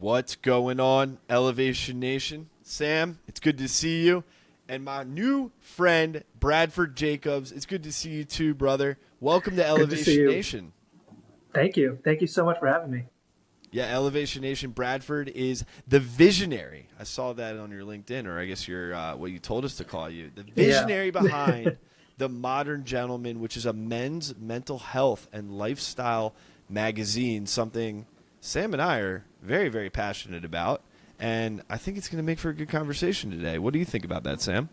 What's going on, Elevation Nation? Sam, it's good to see you. And my new friend, Bradford Jacobs, it's good to see you too, brother. Welcome to Good to see Elevation you. Nation. Thank you. Thank you so much for having me. Yeah, Elevation Nation. Bradford is the visionary. I saw that on your LinkedIn, or I guess your what you told us to call you. The Yeah. visionary behind The Modern Gentleman, which is a men's mental health and lifestyle magazine, something Sam and I are very, very passionate about. And I think it's going to make for a good conversation today. What do you think about that, Sam?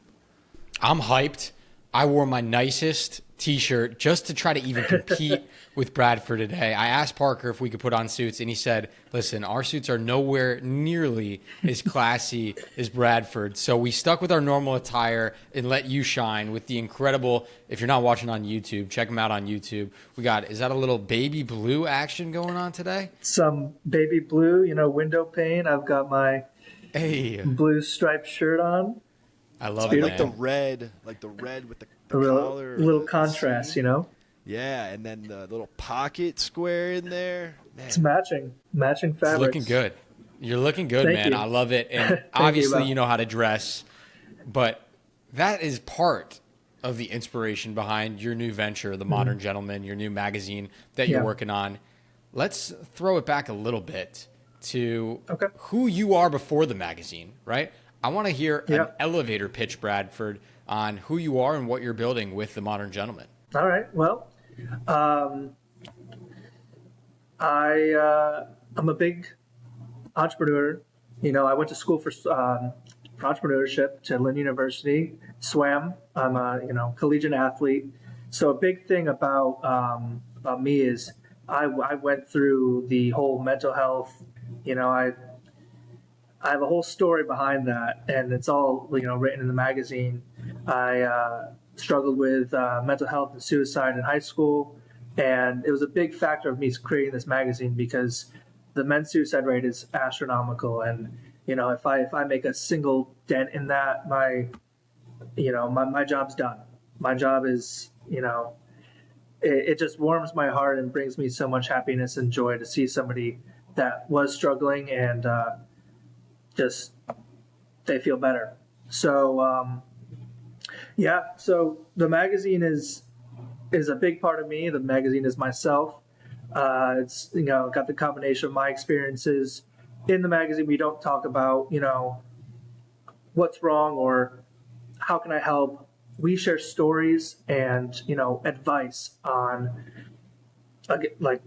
I'm hyped. I wore my nicest t-shirt just to try to even compete with Bradford today. I asked Parker if we could put on suits, and he said, listen, our suits are nowhere nearly as classy as Bradford. So we stuck with our normal attire and let you shine with the incredible, if you're not watching on YouTube, check them out on YouTube. We got, is that a little baby blue action going on today? Some baby blue, window pane. I've got my Hey, blue striped shirt on. I It's love I it, like the beautiful. man. red, with the A collar, or little the contrast. seam. Yeah, and then the little pocket square in there. It's Man, matching It's looking fabrics. good. You're looking good, Thank man. I you. love it. And Thank you, obviously, Bob. you know how to dress, but that is part of the inspiration behind your new venture, The Modern Gentleman, your new magazine that you're Yeah. working on. Let's throw it back a little bit to Okay. who you are before the magazine, right? I want to hear an Yeah. elevator pitch, Bradford, on who you are and what you're building with The Modern Gentleman. All right. Well, um, I'm a big entrepreneur. I went to school for entrepreneurship to Lynn University. Swam. I'm a collegiate athlete. So a big thing about me is I went through the whole mental health. I have a whole story behind that, and it's all written in the magazine. I struggled with mental health and suicide in high school, and it was a big factor of me creating this magazine because the men's suicide rate is astronomical, and if I make a single dent in that, my job's done. My job is it just warms my heart and brings me so much happiness and joy to see somebody that was struggling and just they feel better. So yeah, so the magazine is a big part of me. The magazine is myself. It's got the combination of my experiences. In the magazine, we don't talk about what's wrong or how can I help. We share stories and advice on like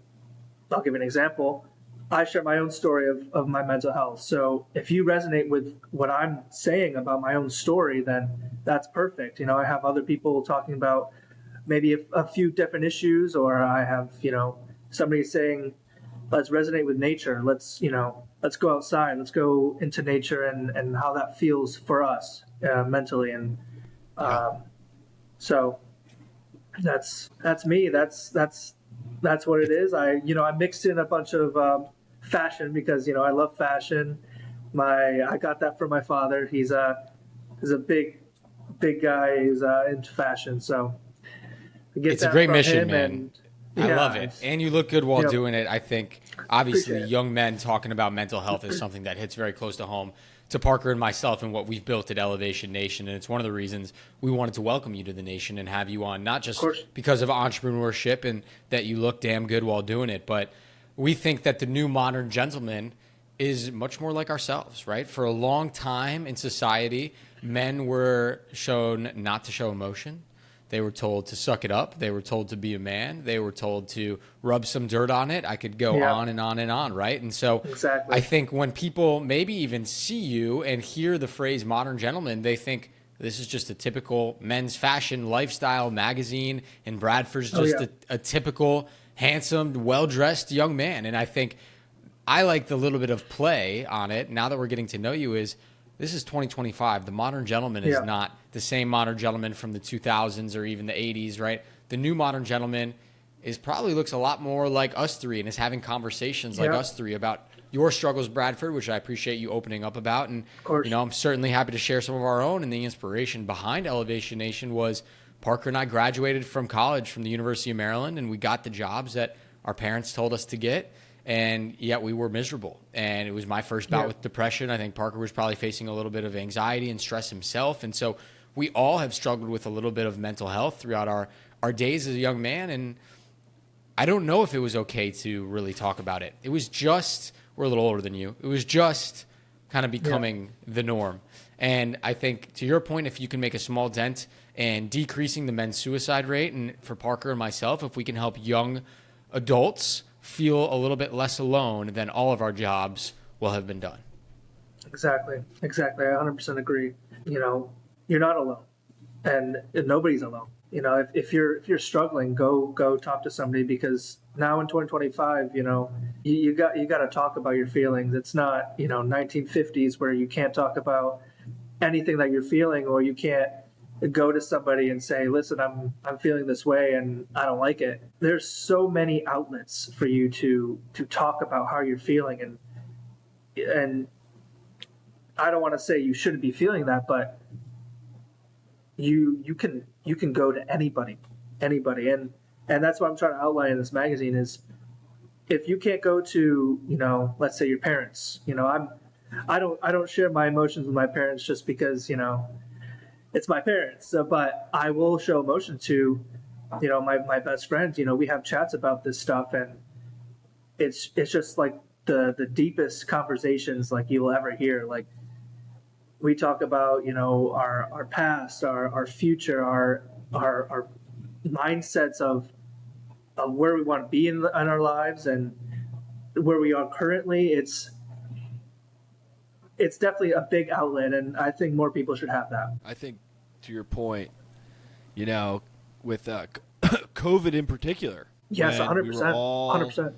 I'll give an example. I share my own story of my mental health. So if you resonate with what I'm saying about my own story, then that's perfect. I have other people talking about maybe a few different issues, or I have, somebody saying, let's resonate with nature. Let's go outside. Let's go into nature and how that feels for us mentally. And Yeah. so that's me. That's what it is. I mixed in a bunch of fashion because I love fashion. I got that from my father. He's a big guy. He's into fashion, so I get It's a that great from mission, him. man. And I love yeah, it. And you look good while yep, doing it. I think, obviously, appreciate it. young men talking about mental health is something that hits very close to home to Parker and myself and what we've built at Elevation Nation. And it's one of the reasons we wanted to welcome you to the nation and have you on, not Of just course. because of entrepreneurship and that you look damn good while doing it, but we think that the new modern gentleman is much more like ourselves, right? For a long time in society, men were shown not to show emotion. They were told to suck it up. They were told to be a man. They were told to rub some dirt on it. I could go Yeah, on and on and on, right? And so I exactly. think when people maybe even see you and hear the phrase modern gentleman, they think this is just a typical men's fashion lifestyle magazine, and Bradford's Oh just yeah, a typical, handsome, well dressed young man. And I think I like the little bit of play on it now that we're getting to know you is this is 2025. The modern gentleman is yeah, not the same modern gentleman from the 2000s or even the 80s, right? The new modern gentleman is probably looks a lot more like us three and is having conversations like yeah. us three about your struggles, Bradford, which I appreciate you opening up about. And, Of course. I'm certainly happy to share some of our own. And the inspiration behind Elevation Nation was Parker and I graduated from college from the University of Maryland, and we got the jobs that our parents told us to get. and yet we were miserable. And it was my first bout Yeah. with depression. I think Parker was probably facing a little bit of anxiety and stress himself. And so we all have struggled with a little bit of mental health throughout our days as a young man. And I don't know if it was okay to really talk about it. It was just, we're a little older than you. It was just kind of becoming the norm. And I think, to your point, if you can make a small dent in decreasing the men's suicide rate, and for Parker and myself, if we can help young adults feel a little bit less alone, then all of our jobs will have been done. Exactly. I 100% agree. You're not alone, and nobody's alone. If you're struggling, go talk to somebody, because now in 2025, you got to talk about your feelings. It's not 1950s where you can't talk about anything that you're feeling, or you can't go to somebody and say, listen, I'm feeling this way and I don't like it. There's so many outlets for you to talk about how you're feeling, and I don't want to say you shouldn't be feeling that, but you can go to anybody, and that's what I'm trying to outline in this magazine is, if you can't go to let's say your parents, I don't share my emotions with my parents just because it's my parents. So, but I will show emotion to my best friends. We have chats about this stuff, and it's just like the deepest conversations like you will ever hear. Like, we talk about our past, our future, our mindsets of where we want to be in our lives and where we are currently. It's definitely a big outlet, and I think more people should have that. I think, to your point, with COVID in particular. Yes, when 100%. We were all, 100%.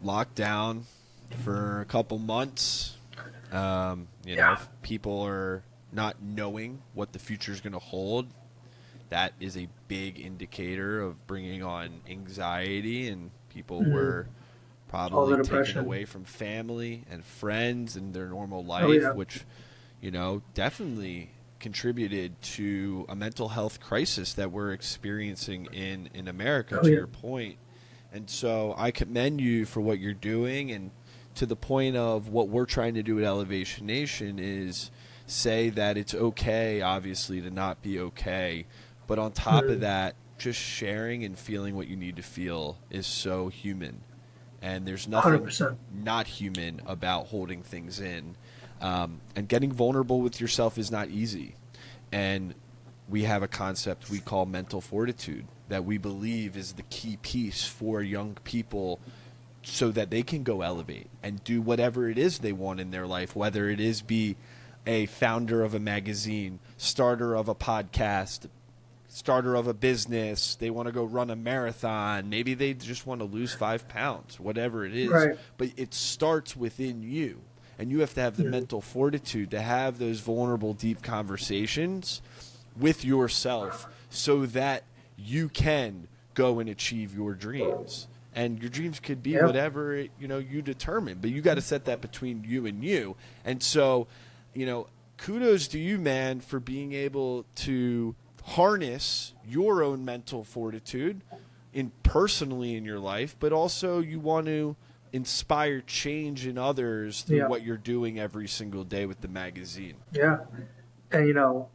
locked down for a couple months. People are not knowing what the future is going to hold. That is a big indicator of bringing on anxiety, and people were probably taken away from family and friends and their normal life, which, definitely contributed to a mental health crisis that we're experiencing in America, to your point. And so I commend you for what you're doing, and to the point of what we're trying to do at Elevation Nation is say that it's okay, obviously, to not be okay. But on top of that, just sharing and feeling what you need to feel is so human. And there's nothing 100%. not human about holding things in. And getting vulnerable with yourself is not easy. And we have a concept we call mental fortitude that we believe is the key piece for young people so that they can go elevate and do whatever it is they want in their life, whether it is be a founder of a magazine, starter of a podcast, starter of a business, they want to go run a marathon, maybe they just want to lose 5 pounds, whatever it is. Right. But it starts within you, and you have to have the mental fortitude to have those vulnerable, deep conversations with yourself so that you can go and achieve your dreams. And your dreams could be whatever you determine, but you got to set that between you and you. And so, kudos to you, man, for being able to harness your own mental fortitude personally in your life, but also you want to inspire change in others through what you're doing every single day with the magazine. Yeah. And,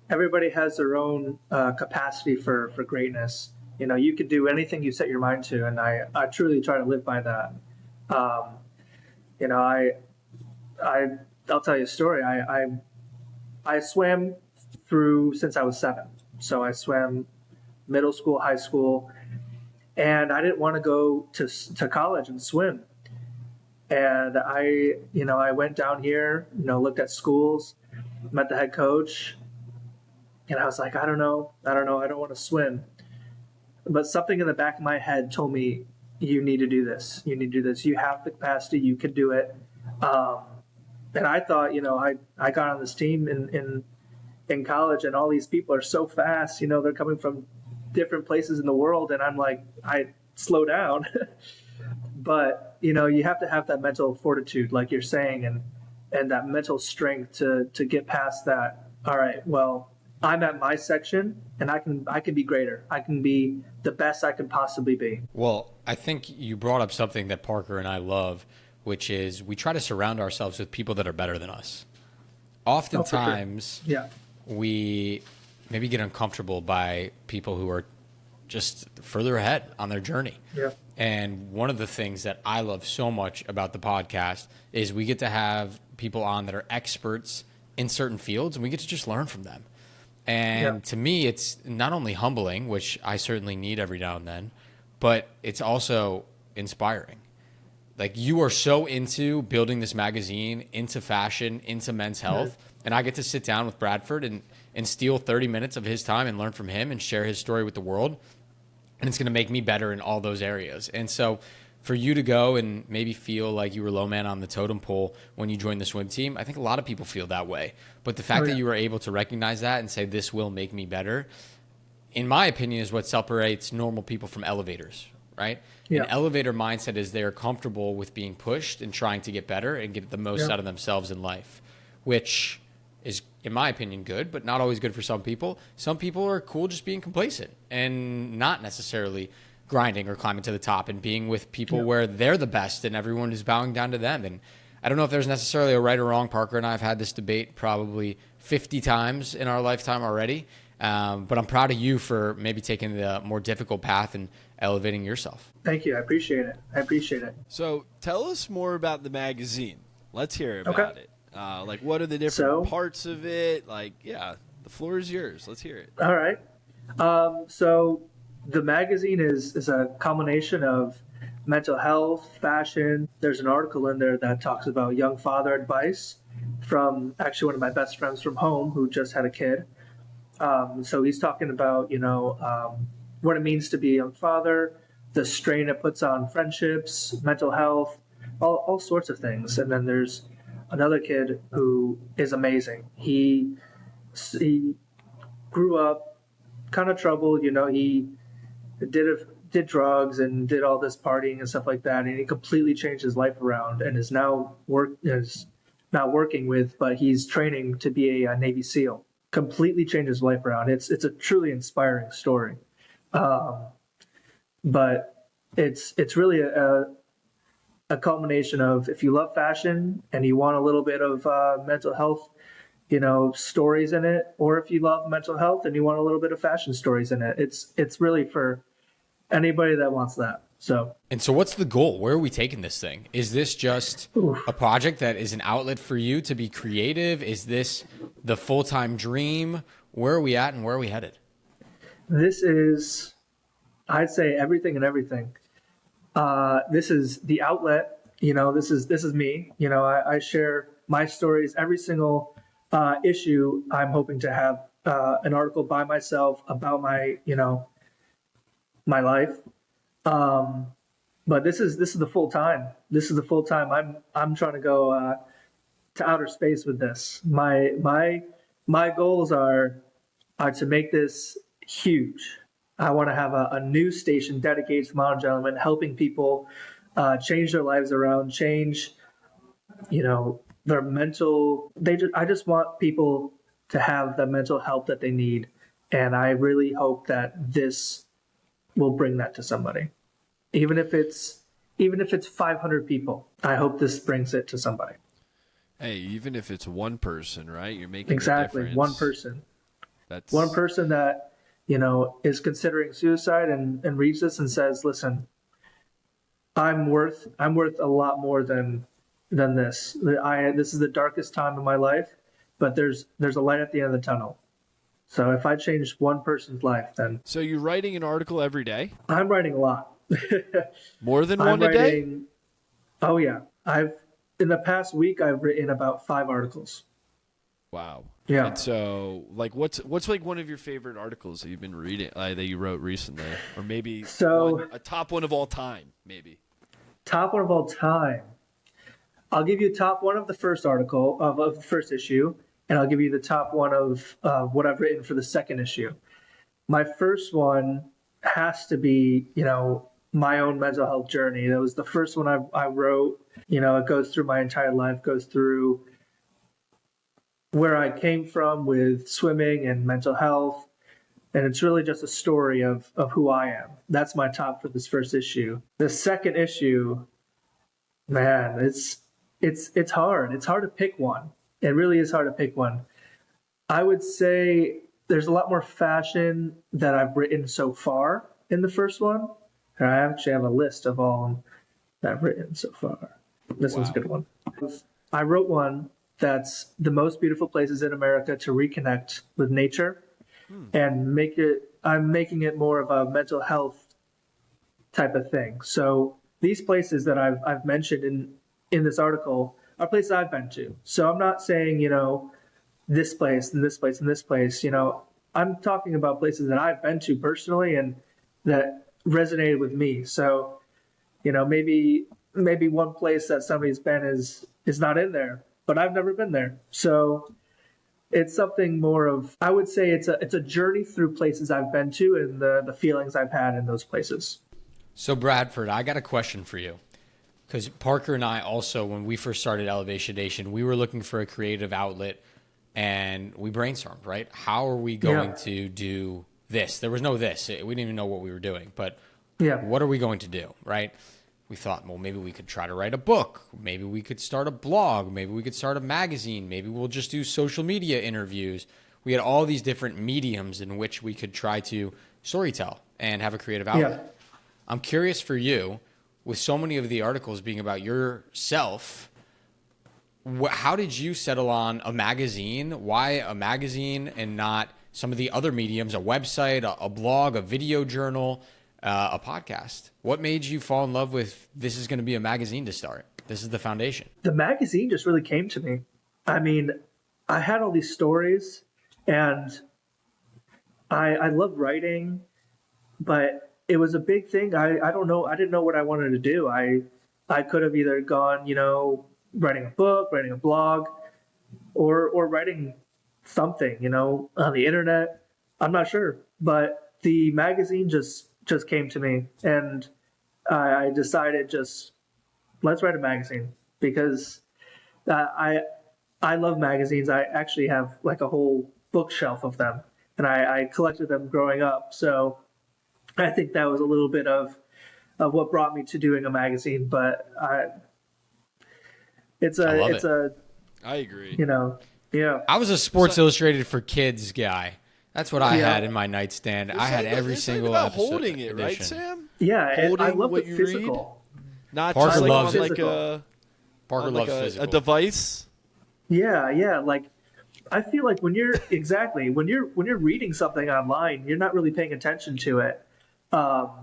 everybody has their own capacity for greatness. You can do anything you set your mind to, and I truly try to live by that. I'll tell you a story. I swam through since I was 7. So I swam middle school, high school, and I didn't want to go to college and swim. And I went down here, looked at schools, met the head coach, and I was like, I don't know, I don't want to swim. But something in the back of my head told me, you need to do this. You need to do this. You have the capacity. You can do it. And I thought, I got on this team in college, and all these people are so fast. They're coming from different places in the world, and I'm like, I slow down. But you have to have that mental fortitude, like you're saying, and that mental strength to get past that. All right, well, I'm at my section and I can be greater. I can be the best I can possibly be. Well, I think you brought up something that Parker and I love, which is we try to surround ourselves with people that are better than us. Oh, for sure. Oftentimes, Yeah. we maybe get uncomfortable by people who are just further ahead on their journey. Yeah. And one of the things that I love so much about the podcast is we get to have people on that are experts in certain fields, and we get to just learn from them. And to me, it's not only humbling, which I certainly need every now and then, but it's also inspiring. Like, you are so into building this magazine, into fashion, into men's health, and I get to sit down with Bradford and steal 30 minutes of his time and learn from him and share his story with the world. And it's going to make me better in all those areas. And so for you to go and maybe feel like you were low man on the totem pole when you joined the swim team, I think a lot of people feel that way. But the fact that you were able to recognize that and say, this will make me better, in my opinion, is what separates normal people from elevators, right? Yeah. An elevator mindset is they're comfortable with being pushed and trying to get better and get the most out of themselves in life, which is, in my opinion, good, but not always good for some people. Some people are cool just being complacent and not necessarily grinding or climbing to the top and being with people where they're the best and everyone is bowing down to them. And I don't know if there's necessarily a right or wrong. Parker and I have had this debate probably 50 times in our lifetime already. But I'm proud of you for maybe taking the more difficult path and elevating yourself. Thank you. I appreciate it. So tell us more about the magazine. Let's hear about it. Like, what are the different parts of it? Like, the floor is yours. Let's hear it. All right. So the magazine is a combination of mental health, fashion. There's an article in there that talks about young father advice from actually one of my best friends from home who just had a kid. So he's talking about, what it means to be a young father, the strain it puts on friendships, mental health, all sorts of things. And then there's another kid who is amazing. He grew up kind of troubled, he did drugs and did all this partying and stuff like that, and he completely changed his life around and is now not working with, but he's training to be a Navy SEAL. Completely changed his life around. It's a truly inspiring story, but it's really a culmination of, if you love fashion and you want a little bit of mental health, stories in it, or if you love mental health and you want a little bit of fashion stories in it. It's really for anybody that wants that. So what's the goal? Where are we taking this thing? Is this just a project that is an outlet for you to be creative? Is this the full-time dream? Where are we at and where are we headed? This is, I'd say, everything and everything. This is the outlet. This is me. I share my stories. Every single issue, I'm hoping to have an article by myself about my life. But this is the full time. This is the full time. I'm trying to go to outer space with this. My goals are to make this huge. I want to have a news station dedicated to modern gentlemen, helping people change their lives around, change, their mental. I just want people to have the mental help that they need, and I really hope that this will bring that to somebody, even if it's 500 people. I hope this brings it to somebody. Hey, even if it's one person, right? You're making exactly a difference. one person. That's one person that is considering suicide and reads this and says, "Listen, I'm worth a lot more than this. This is the darkest time of my life, but there's a light at the end of the tunnel. So if I change one person's life, then..." So you're writing an article every day? I'm writing a lot. More than one a day? Oh yeah. In the past week, I've written about 5 articles. Wow. Yeah. And so, like, what's like one of your favorite articles that you've been reading, that you wrote recently, or maybe a top one of all time, maybe? Top one of all time. I'll give you top one of the first article of the first issue, and I'll give you the top one of what I've written for the second issue. My first one has to be, my own mental health journey. That was the first one I wrote. It goes through my entire life, goes through where I came from with swimming and mental health. And it's really just a story of who I am. That's my top for this first issue. The second issue, man, it's hard. It's hard to pick one. It really is hard to pick one. I would say there's a lot more fashion that I've written so far in the first one. And I actually have a list of all of them that I've written so far. This one's a good one. I wrote one that's the most beautiful places in America to reconnect with nature and I'm making it more of a mental health type of thing. So these places that I've mentioned in this article are places I've been to. So I'm not saying, this place and this place and this place, I'm talking about places that I've been to personally and that resonated with me. So, maybe one place that somebody's been is not in there, but I've never been there. So it's something more of, I would say it's a journey through places I've been to and the feelings I've had in those places. So Bradford, I got a question for you. Because Parker and I also, when we first started Elevation Nation, we were looking for a creative outlet and we brainstormed, right? How are we going to do this? There was no this. We didn't even know what we were doing, but what are we going to do, right? We thought, well, maybe we could try to write a book. Maybe we could start a blog. Maybe we could start a magazine. Maybe we'll just do social media interviews. We had all these different mediums in which we could try to storytell and have a creative outlet. I'm curious for you, with so many of the articles being about yourself, how did you settle on a magazine? Why a magazine and not some of the other mediums, a website, a blog, a video journal, a podcast? What made you fall in love with this is going to be a magazine to start? This is the foundation. The magazine just really came to me. I mean, I had all these stories and I love writing, but it was a big thing. I don't know. I didn't know what I wanted to do. I could have either gone, writing a book, writing a blog, or writing something, on the internet. I'm not sure, but the magazine just came to me, and I decided let's write a magazine because I love magazines. I actually have like a whole bookshelf of them, and I collected them growing up. So I think that was a little bit of what brought me to doing a magazine. But I agree. I was a Sports Illustrated for Kids guy. That's what I had in my nightstand. I had every single about episode holding it, edition. right, Sam? Yeah, Holding I love what the you physical. read, not Parker just loves like physical. Parker loves a physical. device. Yeah. Like, I feel like when you're reading something online, you're not really paying attention to it,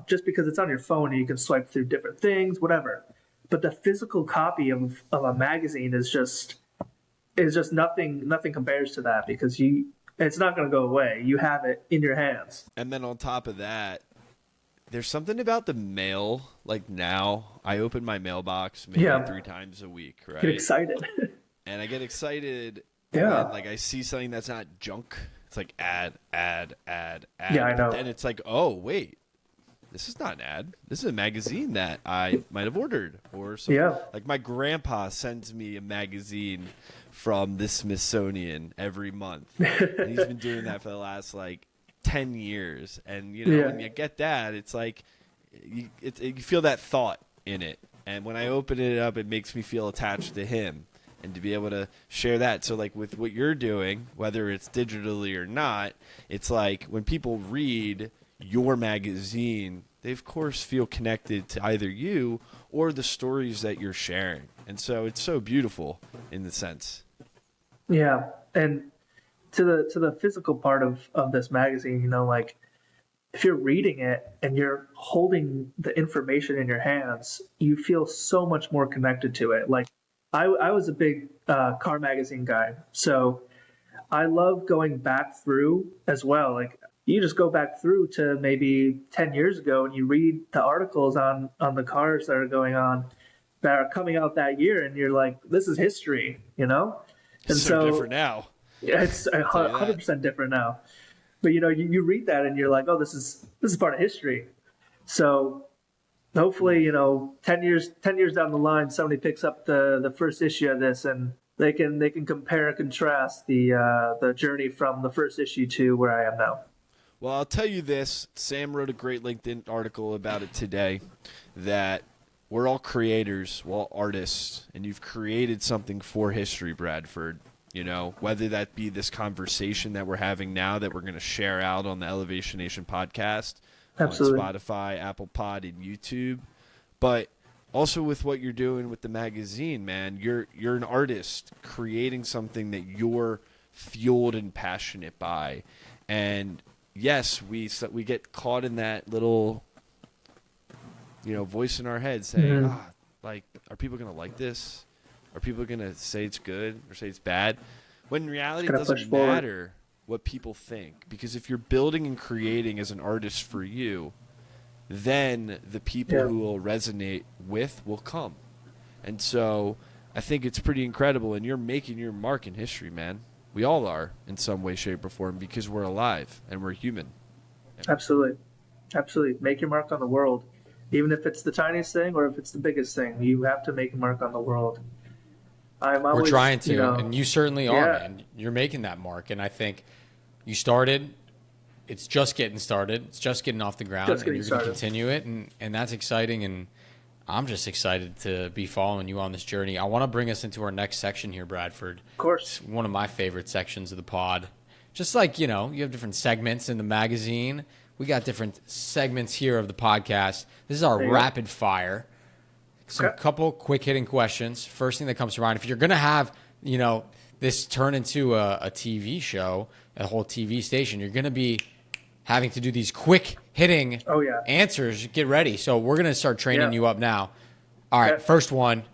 just because it's on your phone and you can swipe through different things, whatever. But the physical copy of a magazine is just nothing compares to that because it's not going to go away. You have it in your hands. And then on top of that, there's something about the mail. Like now, I open my mailbox maybe 3 times a week, right? Get excited. And I get excited Yeah. when I see something that's not junk. It's like ad. Yeah, I know. But then it's like, oh, wait. This is not an ad. This is a magazine that I might have ordered. Or something. Yeah. Like my grandpa sends me a magazine from the Smithsonian every month. And he's been doing that for the last 10 years. And, when you get that, it's like you feel that thought in it. And when I open it up, it makes me feel attached to him. And to be able to share that. So, with what you're doing, whether it's digitally or not, it's like when people read your magazine, they, of course, feel connected to either you or the stories that you're sharing. And so it's so beautiful in the sense. Yeah. And to the physical part of this magazine, if you're reading it and you're holding the information in your hands, you feel so much more connected to it. I was a big car magazine guy, so I love going back through as well. You just go back through to maybe 10 years ago and you read the articles on the cars that are coming out that year, and you're like, this is history, And It's so different now. Yeah, it's 100% different now. But you read that and you're like, oh, this is part of history. So hopefully, 10 years down the line, somebody picks up the first issue of this and they can compare and contrast the journey from the first issue to where I am now. Well, I'll tell you this. Sam wrote a great LinkedIn article about it today, that we're all creators, we're all artists, and you've created something for history, Bradford. You know, whether that be this conversation that we're having now that we're going to share out on the Elevation Nation podcast, Absolutely. on Spotify, Apple Pod, and YouTube, but also with what you're doing with the magazine, man. You're an artist creating something that you're fueled and passionate by. And yes, we get caught in that little, voice in our head saying, like, are people going to like this? Are people going to say it's good or say it's bad? When in reality, it doesn't matter what people think. Because if you're building and creating as an artist for you, then the people who will resonate with will come. And so I think it's pretty incredible. And you're making your mark in history, man. We all are in some way, shape, or form, because we're alive and we're human. Absolutely. Absolutely. Make your mark on the world. Even if it's the tiniest thing or if it's the biggest thing, you have to make a mark on the world. We're trying to, and you certainly are, Yeah. man. You're making that mark, and I think you started. It's just getting started. It's just getting off the ground, and you're going to continue it, and that's exciting. And I'm just excited to be following you on this journey. I want to bring us into our next section here, Bradford. Of course. It's one of my favorite sections of the pod. Just like, you have different segments in the magazine. We got different segments here of the podcast. This is our rapid fire. Some couple quick hitting questions. First thing that comes to mind, if you're going to have, this turn into a TV show, a whole TV station, you're going to be having to do these quick hitting answers. Get ready. So we're going to start training you up now. All right. First one.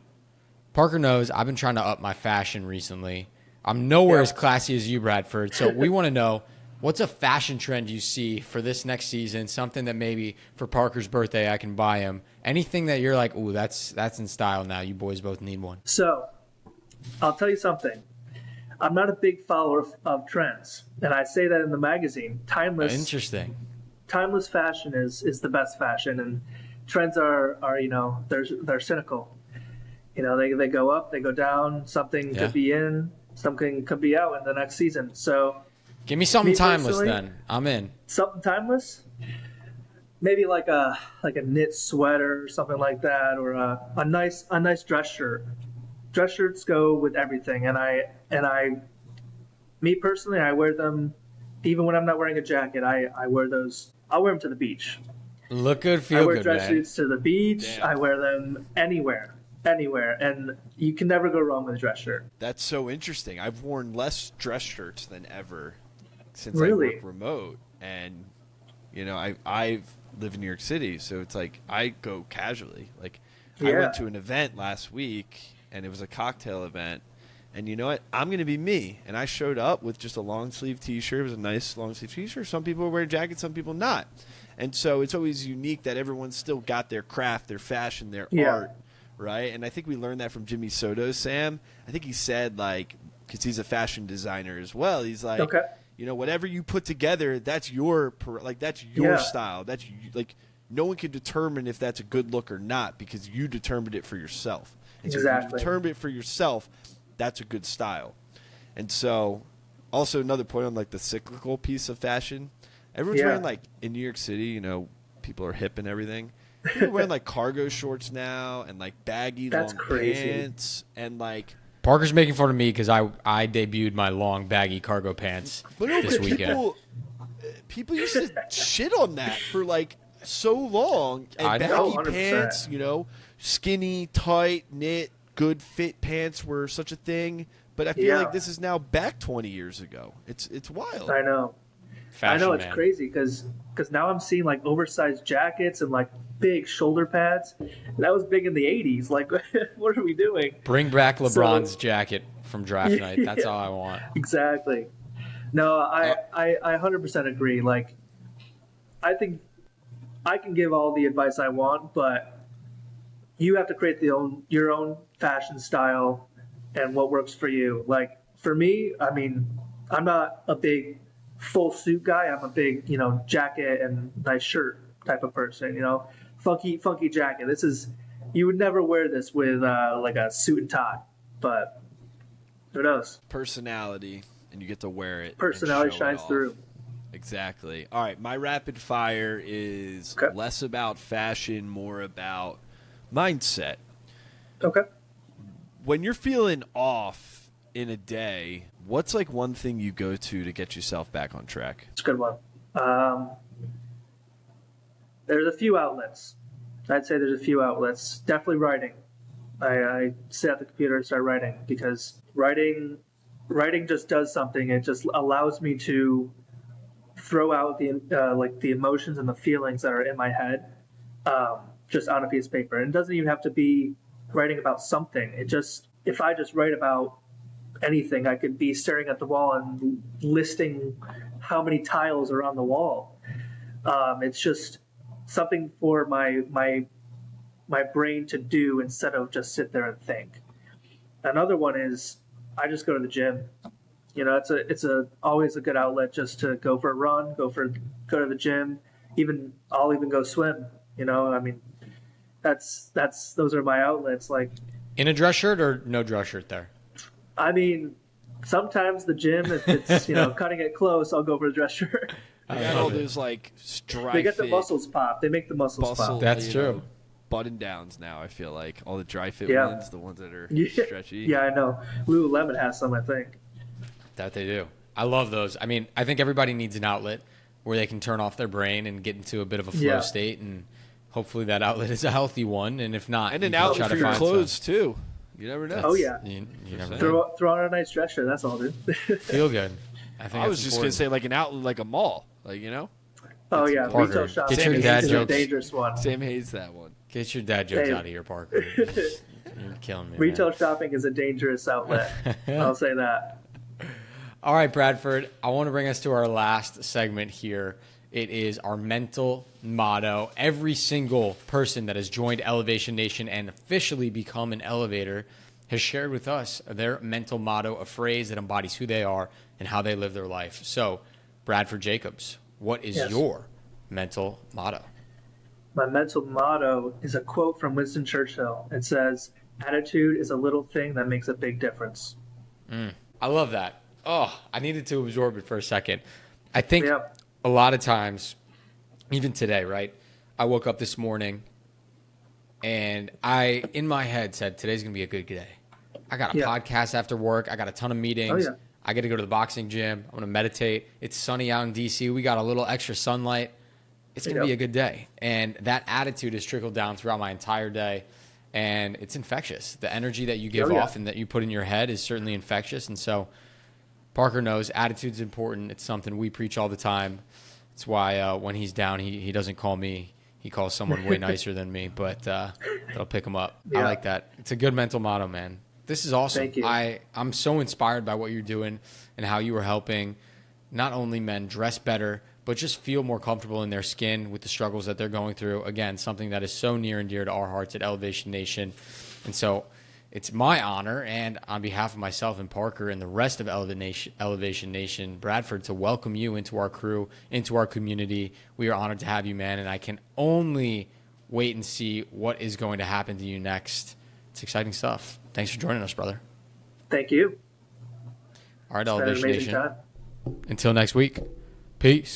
Parker knows I've been trying to up my fashion recently. I'm nowhere as classy as you, Bradford. So we want to know, what's a fashion trend you see for this next season? Something that maybe for Parker's birthday I can buy him. Anything that you're like, ooh, that's in style now. You boys both need one. So I'll tell you something. I'm not a big follower of trends, and I say that in the magazine. Interesting. Timeless fashion is the best fashion, and trends are they're cynical. They go up, they go down. Something could be in, something could be out in the next season. So give me something timeless then. I'm in. Something timeless? Maybe like a knit sweater or something like that, or a nice dress shirt. Dress shirts go with everything, and me personally, I wear them even when I'm not wearing a jacket. I wear those. I'll wear them to the beach. Look good, feel good, I wear dress man. suits to the beach. Damn. I wear them anywhere, and you can never go wrong with a dress shirt. That's so interesting. I've worn less dress shirts than ever since I work remote, and I live in New York City, so it's like I go casually. Like I went to an event last week, and it was a cocktail event, and you know what? I'm going to be me, and I showed up with just a long sleeve T-shirt. It was a nice long sleeve T-shirt. Some people wear jackets, some people not, and so it's always unique that everyone's still got their craft, their fashion, their art, right? And I think we learned that from Jimmy Soto, Sam. I think he said, like, because he's a fashion designer as well, he's like, whatever you put together, that's your style. That's like, no one can determine if that's a good look or not because you determined it for yourself. And so if you determined it for yourself, that's a good style. And so, also another point on like the cyclical piece of fashion, everyone's wearing, like, in New York City, people are hip and everything. People are wearing like cargo shorts now and like baggy long pants and like. Parker's making fun of me because I debuted my long baggy cargo pants this weekend. People used to shit on that for like so long. And baggy pants, skinny, tight, knit, good fit pants were such a thing. But I feel like this is now back 20 years ago. It's wild. I know. It's crazy because now I'm seeing like oversized jackets and like big shoulder pads. That was big in the 80s. Like, what are we doing? Bring back LeBron's jacket from draft night. That's all I want. Exactly. No, I 100% agree. Like, I think I can give all the advice I want, but you have to create your own fashion style and what works for you. Like, for me, I mean, I'm not a big full suit guy. I'm a big, jacket and nice shirt type of person, funky jacket. You would never wear this with like a suit and tie, but Who knows? Personality, and you get to wear it. Personality and show it shines off. through. Exactly. All right, my rapid fire is Okay. less about fashion, more about mindset. Okay. When you're feeling off in a day, what's like one thing you go to get yourself back on track? It's a good one. There's a few outlets. I'd say there's a few outlets. Definitely writing. I sit at the computer and start writing because writing just does something. It just allows me to throw out the emotions and the feelings that are in my head just on a piece of paper. And it doesn't even have to be writing about something. If I just write about anything, I could be staring at the wall and listing how many tiles are on the wall. It's just something for my brain to do instead of just sit there and think. Another one is I just go to the gym. It's always a good outlet just to go for a run, go to the gym. I'll even go swim. I mean, those are my outlets. Like, In a dress shirt or no dress shirt there? I mean, sometimes the gym, if it's cutting it close, I'll go for a dress shirt. I got all those like dry They get the fit muscles pop. They make the muscles pop. That's you true. know, button downs now. I feel like all the dry fit Yeah. ones, the ones that are Yeah. stretchy. Yeah, I know. Lululemon has some, I think. That they do. I love those. I mean, I think everybody needs an outlet where they can turn off their brain and get into a bit of a flow Yeah. state, and hopefully that outlet is a healthy one. And if not, And you an can outlet try for to your find clothes too. You never know. Oh, yeah. You never know. Throw on a nice dress shirt. That's all, dude. Feel good. I think I was that's just gonna important. say like an outlet, like a mall, like Oh, yeah. Parker, Retail shopping get your is dad a jokes. dangerous one. Sam hates that one. Get your dad jokes Hey. out of here, Parker. You're killing me. Retail Man. shopping is a dangerous outlet. I'll say that. All right, Bradford, I want to bring us to our last segment here. It is our mental motto. Every single person that has joined Elevation Nation and officially become an elevator has shared with us their mental motto, a phrase that embodies who they are and how they live their life. So, Bradford Jacobs, what is Yes. your mental motto? My mental motto is a quote from Winston Churchill. It says, "Attitude is a little thing that makes a big difference." I love that. Oh, I needed to absorb it for a second. I think Yeah. a lot of times, even today, right? I woke up this morning and I, in my head, said, today's going to be a good day. I got a Yeah. podcast after work. I got a ton of meetings. Oh, yeah. I get to go to the boxing gym. I'm going to meditate. It's sunny out in D.C. We got a little extra sunlight. It's going to Yep. be a good day. And that attitude has trickled down throughout my entire day. And it's infectious. The energy that you give Oh, yeah. off and that you put in your head is certainly infectious. And so Parker knows attitude's important. It's something we preach all the time. It's why when he's down, he doesn't call me. He calls someone way nicer than me, but that'll pick him up. I Yeah. like that. It's a good mental motto, man. This is awesome. Thank you. I'm so inspired by what you're doing and how you are helping not only men dress better, but just feel more comfortable in their skin with the struggles that they're going through. Again, something that is so near and dear to our hearts at Elevation Nation. And so it's my honor, and on behalf of myself and Parker and the rest of Elevation Nation, Bradford, to welcome you into our crew, into our community. We are honored to have you, man, and I can only wait and see what is going to happen to you next. It's exciting stuff. Thanks for joining us, brother. Thank you. All right, It's been an Elevation amazing Nation. time. Until next week, peace.